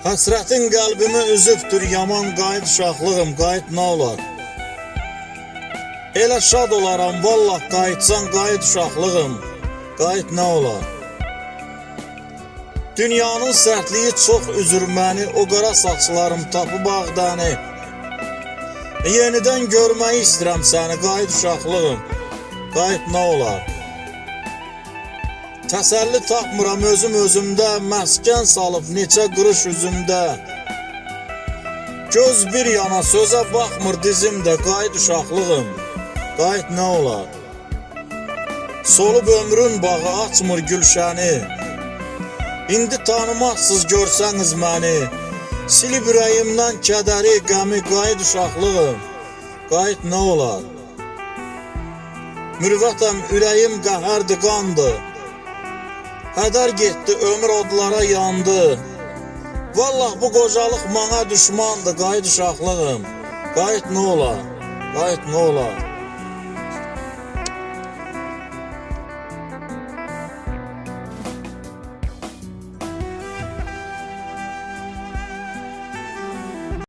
Həsrətin qəlbimi üzübdür yaman, qayıt uşaqlığım, qayıt nə olar? Elə şad olaram, vallah qayıtsan, qayıt uşaqlığım, qayıt nə olar? Dünyanın sərtliyi çox üzür məni, o qara saçlarım tapıb ağdəni. Yenidən görməyi istəyirəm səni, qayıt uşaqlığım, qayıt nə olar? Təsəlli tapmıram özüm özümdə, məskən salıb neçə qırış üzümdə. Göz bir yana sözə baxmır dizimdə, qayıt uşaqlığım, qayıt nə olar? Solub ömrün bağı açmır gülşəni, İndi tanımaqsız görsəniz məni, silib ürəyimdən kədəri, qəmi, qayıt uşaqlığım, qayıt nə olar? Mürvətəm, ürəyim qəhərdir, qandır, hədər getdi, ömür odlara yandı. Vallah bu qocalıq mənə düşmandır, qayıt uşaqlığım, qayıt nə olar? Qayıt nə olar?